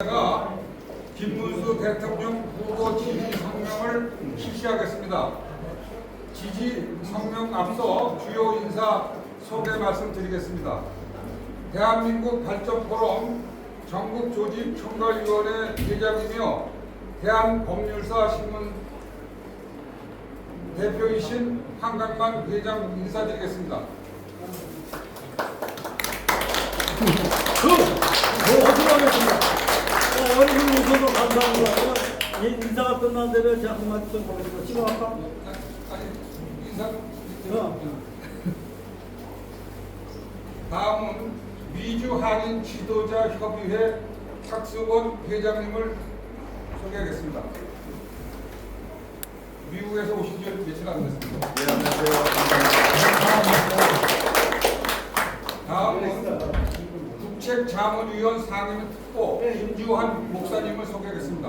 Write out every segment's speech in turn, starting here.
제가 김문수 대통령 후보 지지 성명을 실시하겠습니다. 지지 성명 앞서 주요 인사 소개 말씀드리겠습니다. 대한민국 발전포럼 전국조직총괄위원회 회장이며 대한법률사 신문 대표이신 한강만 회장 인사드리겠습니다. 어수고하겠습니다. 얼굴 웃어도 감사합니다. 인사가 끝난 대로 제가 한 말씀 보내드리고 찍어갈까? 아니, 인사. 다음은 미주 한인 지도자 협의회 박수원 회장님을 소개하겠습니다. 미국에서 오신 지 며칠 안 됐습니다. 네, 안녕하세요. 다음은 국책자문위원 상임 특보 김주환 목사님을 소개하겠습니다.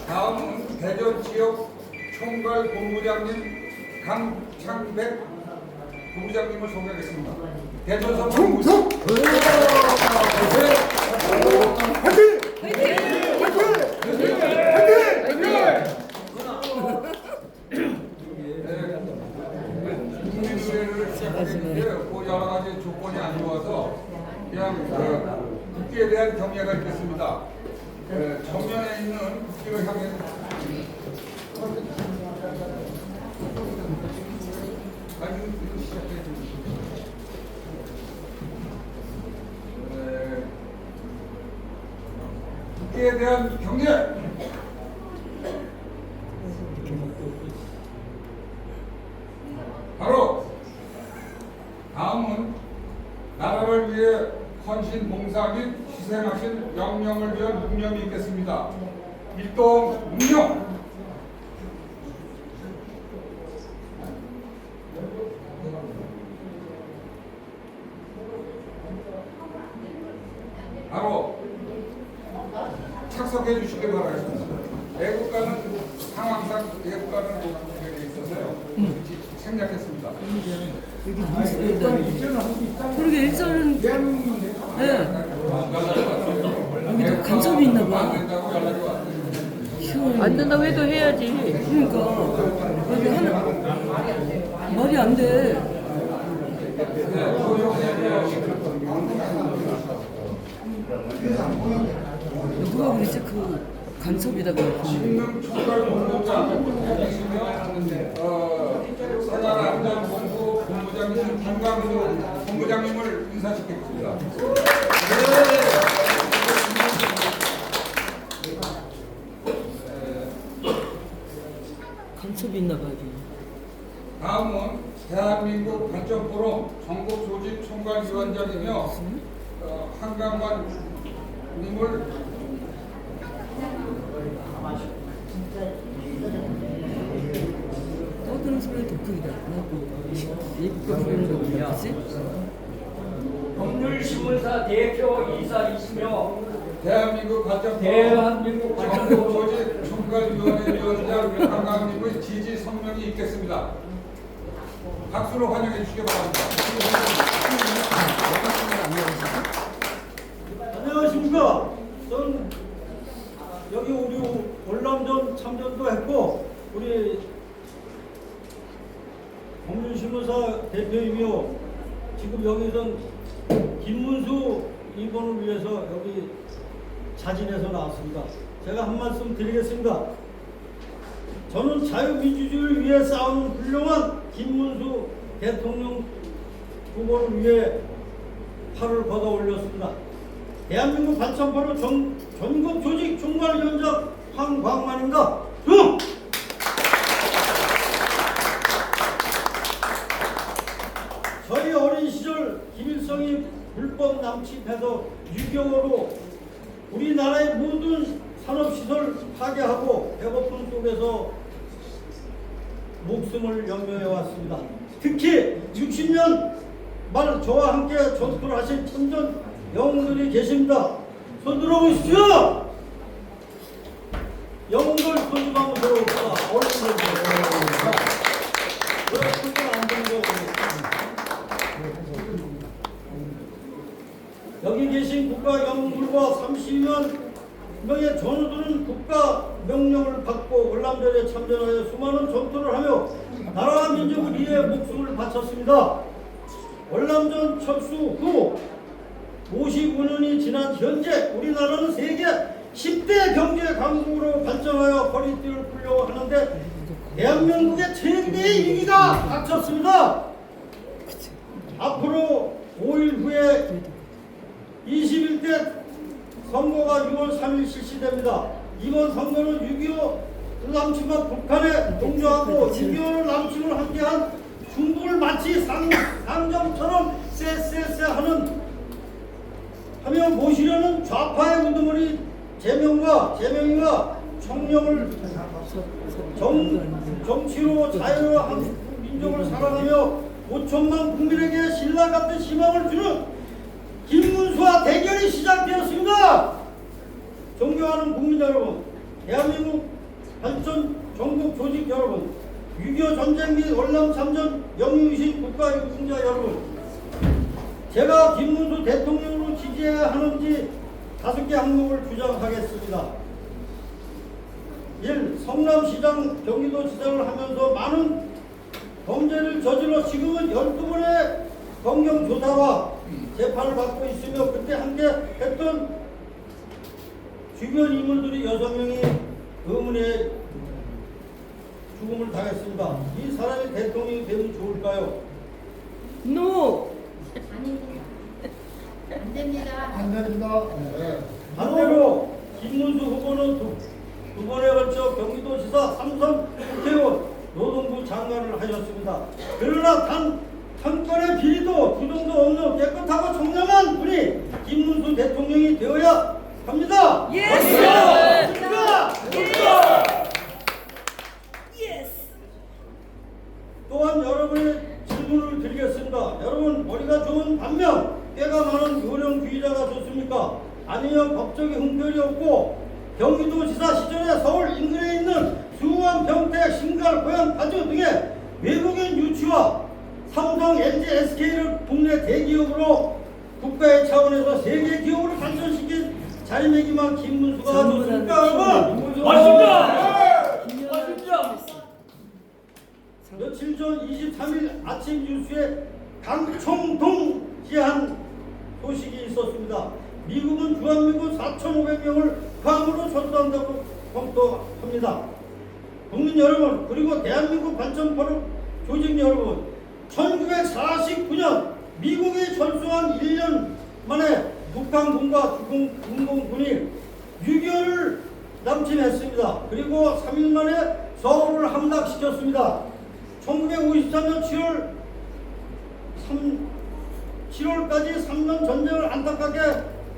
다음은 대전 지역 총괄 본부장님 강창백 본부장님을 소개하겠습니다. 대전 선거 충성! 국민의회를 시작하겠는데 그 여러 가지 조건이 안 좋아서 그냥 국기에 대한 경례가 있겠습니다. 정면에 있는 국기를 향해 이거 시작해 주시죠. 국기에 대한 경례. 바로 다음은 나라를 위해 헌신 봉사 및 희생하신 영령을 위한 묵념이 있겠습니다. 일동 묵념. 바로 착석해 주시기 바라겠습니다. 애국가는 상황상 애국가는 되어 있어서요. 생략했습니다. 그러게 일선은 여기도 간섭이 있나 봐. 안 된다고 해도 해야지. 그러니까 여기 하나 말이 안 돼. 누가 그랬지 그 간섭이라고. 신능 총괄 본부장이시며 산하안전본부 본부장이신 김광수 본부장님을 인사시키겠습니다. 간섭이 있나 봐. 다음은 대한민국 발전포럼 전국조직총괄위원장이며 한강만 님을 떠드는 소리 독특이다. 예쁘게 부르는 거 보면 그치? 법률신문사 대표이사이시며 대한민국 발전포럼 대한민국 전국조직총괄위원회 위원장 한강님의 지지 성명이 있겠습니다. 박수로 환영해 주시기 바랍니다. 안녕하십니까. 전 여기 우리 월남전 참전도 했고 우리 법률신문사 대표이며 지금 여기선 김문수 이번을 위해서 여기 자진해서 나왔습니다. 제가 한 말씀 드리겠습니다. 저는 자유민주주의를 위해 싸우는 훌륭한 김문수 대통령 후보를 위해 팔을 걷어 올렸습니다. 대한민국 발전포럼 전국 조직 총괄위원장 황광만입니다. 저희 어린 시절 김일성이 불법 남침해서 유경으로 우리나라의 모든 산업시설 파괴하고 배고픔 속에서 목숨을 연명해 왔습니다. 특히 60년 말 저와 함께 전투를 하신 참전 영웅들이 계십니다. 손 들어보십시오. 영웅들 손 한번 들어봅시다. 어른들. 그렇습니다. 인물과 30만 명의 전우들은 국가 명령을 받고 월남전에 참전하여 수많은 전투를 하며 나라와 민족을 위해 목숨을 바쳤습니다. 월남전 철수 후 55년이 지난 현재 우리나라는 세계 10대 경제 강국으로 발전하여 허리띠를 풀려고 하는데 대한민국의 최대의 위기가 닥쳤습니다. 앞으로 5일 후에 21대 선거가 6월 3일 실시됩니다. 이번 선거는 6.25 남침과 북한에 동조하고 6.25 남침을 함께한 중국을 마치 상점처럼 쎄쎄쎄 하며 모시려는 좌파의 우두머리 제명과 청렴을 정치로 자유로 한국 민족을 사랑하며 5천만 국민에게 신라 같은 희망을 주는 김문수와 대결이 시작되었습니다. 존경하는 국민 여러분, 대한민국 발전 전국 조직 여러분, 6.25 전쟁 및 월남 참전 영유이신 국가유공자 여러분, 제가 김문수 대통령으로 지지해야 하는지 5개 항목을 주장하겠습니다. 1. 성남시장 경기도지사를 하면서 많은 범죄를 저질러 지금은 12번의 검경조사와 재판을 받고 있으며 그때 함께 했던 주변 인물들이 6명이 의문의 죽음을 당했습니다. 이 사람이 대통령이 되면 좋을까요? 노! 안 됩니다. 안 됩니다. 반대로 김문수 후보는 두 번에 걸쳐 경기도지사, 삼선 국회의원, 노동부 장관을 하셨습니다. 그러나 단 한 건의 비리도 부정도 없는 깨끗하고 청렴한 분이 김문수 대통령이 되어야 합니다. 예스! 또한 여러분의 질문을 드리겠습니다. 여러분 머리가 좋은 반면 꾀가 많은 요령주의자가 좋습니까? 아니면 법적인 흥결이 없고 경기도지사 시절에 서울 인근에 있는 수원, 평택, 신갈, 고양, 파주 등의 외국인 유치와 삼성, LG, SK를 국내 대기업으로 국가의 차원에서 세계 기업으로 발전시킨 자리매김한 김문수가 좋습니까 여러분? 맞습니다! 며칠 전 23일 아침 뉴스에 강총동지한 소식이 있었습니다. 미국은 주한미군 4,500명을 괌으로 철수한다고 검토합니다. 국민 여러분, 그리고 대한민국 발전포럼 조직 여러분, 1949년 미국이 철수한 1년 만에 북한군과 중공군이 6.25를 남침했습니다. 그리고 3일 만에 서울을 함락시켰습니다. 1953년 7월까지 3년 전쟁을 안타깝게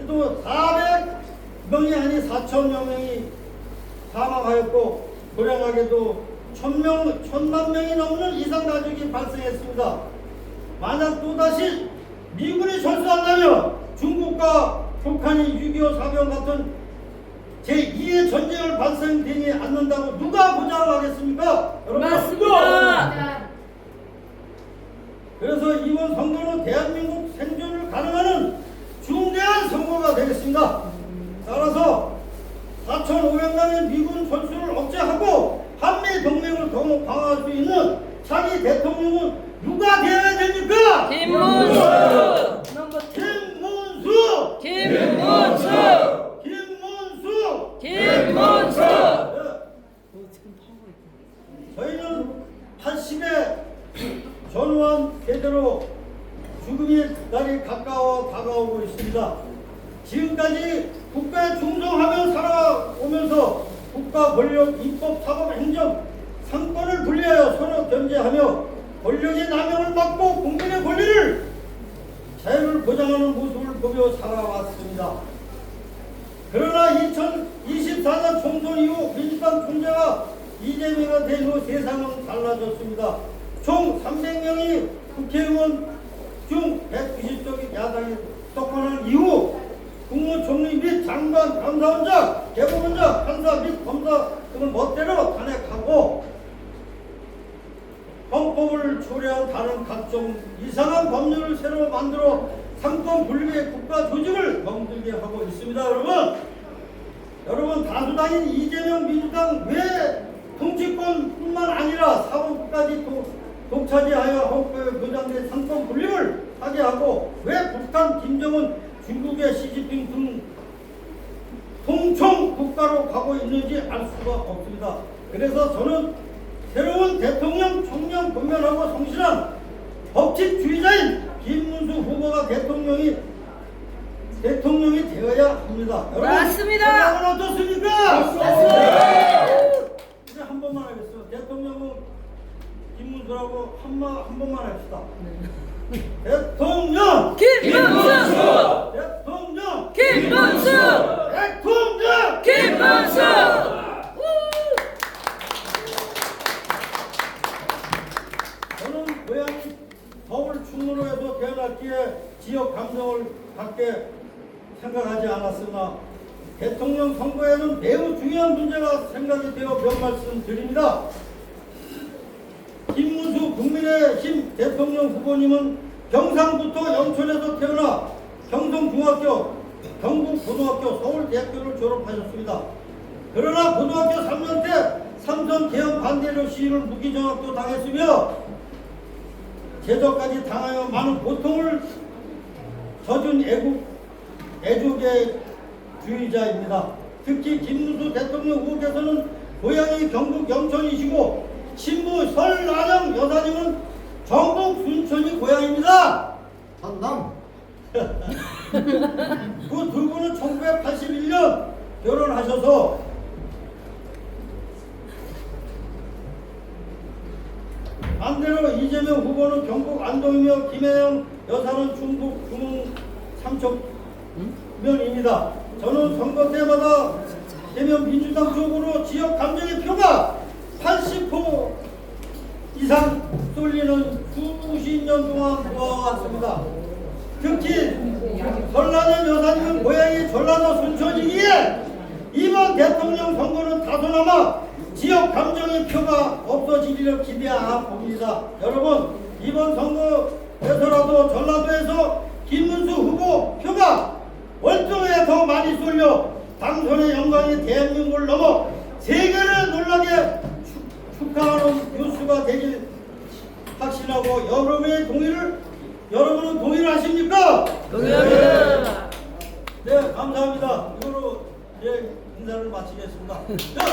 해도 400명이 아니 4천여 명이 사망하였고 불행하게도 1,000만 명이 넘는 이상 가족이 발생했습니다. 만약 또다시 미군이 철수한다면 중국과 북한이 6.25 사병 같은 제2의 전쟁을 발생되지 않는다고 누가 보장하겠습니까? 여러분? 맞습니다! 그래서 이번 선거는 대한민국 생존을 가능하는 중대한 선거가 되겠습니다. 따라서 4,500만의 미군 철수를 억제하고 한미 동맹을 더욱 강화할 수 있는 차기 대통령은 누가 되어야 됩니까? 김문수! 넘버 2! 김문수! 김문수! 김문수! 김문수! 저희는 80의 전후한 대대로 죽음의 날이 다가오고 있습니다. 지금까지 국가에 충성하며 살아오면서 국가 권력, 입법, 사법, 행정, 상권을 분리하여 서로 견제하며 권력의 남용을 막고 국민의 권리를 자유를 보장하는 모습을 보며 살아왔습니다. 그러나 2024년 총선 이후 민주당 총재가 이재명이 된 후 세상은 달라졌습니다. 총 300명이 국회의원 중 190쪽이 야당에 떡하는 이후 국무총리 및 장관, 감사원장, 대법원장, 판사 및 검사 등을 멋대로 탄핵하고 헌법을 초래한 다른 각종 이상한 법률을 새로 만들어 상권 분립의 국가 조직을 멍들게 하고 있습니다. 여러분 다수당인 이재명 민주당 왜 정치권뿐만 아니라 사법부까지 독차지하여 헌법에 보장된 상권 분립을 하게 하고 왜 북한, 김정은, 중국의 시진핑 등 통총 국가로 가고 있는지 알 수가 없습니다. 그래서 저는 새로운 대통령 청년 권면하고 성실한 법칙주의자인 김문수 후보가 대통령이 되어야 합니다. 여러분, 맞습니다. 생각은 어떻습니까? 맞습니다. 이제 한 번만 하겠습니다. 대통령은 김문수라고 한 번만 합시다. 대통령! 김문수! 대통령! 김문수! 대통령! 김문수! 저는 고향이 서울 충무로에서 태어났기에 지역 감정을 갖게 생각하지 않았으나 대통령 선거에는 매우 중요한 문제가 생각이 되어 몇 말씀 드립니다. 김문수 국민의힘 대통령 후보님은 경상부터 영천에서 태어나 경성중학교, 경북고등학교, 서울대학교를 졸업하셨습니다. 그러나 고등학교 3년 때 삼선 개헌 반대로 시위를 무기정학도 당했으며 제적까지 당하여 많은 고통을 져준 애국의 주의자입니다. 특히 김문수 대통령 후보께서는 고향이 경북 영천이시고 친부 설나영 여사님은 전북 순천이 고향입니다. 한남. 그 두 분은 1981년 결혼하셔서 반대로 이재명 후보는 경북 안동이며 김혜영 여사는 충북 금흥 삼척면입니다. 저는 선거 때마다 되면 민주당 쪽으로 지역 감정의 표가 80% 이상 쏠리는 수십 년 동안 보아왔습니다. 특히 설나년 여사님은 고향이 전라도 순천이기에 이번 대통령 선거는 다소나마 지역 감정의 표가 없어지기를 기대합니다. 여러분, 이번 선거에서라도 전라도에서 김문수 후보 표가 월등히 더 많이 쏠려 당선의 영광이 대한민국을 넘어 세계를 놀라게 축하하는 뉴스가 되길 확신하고 여러분은 동의를 하십니까? 동의합니다. 네, 감사합니다. 이거로 제 인사를 마치겠습니다. 자,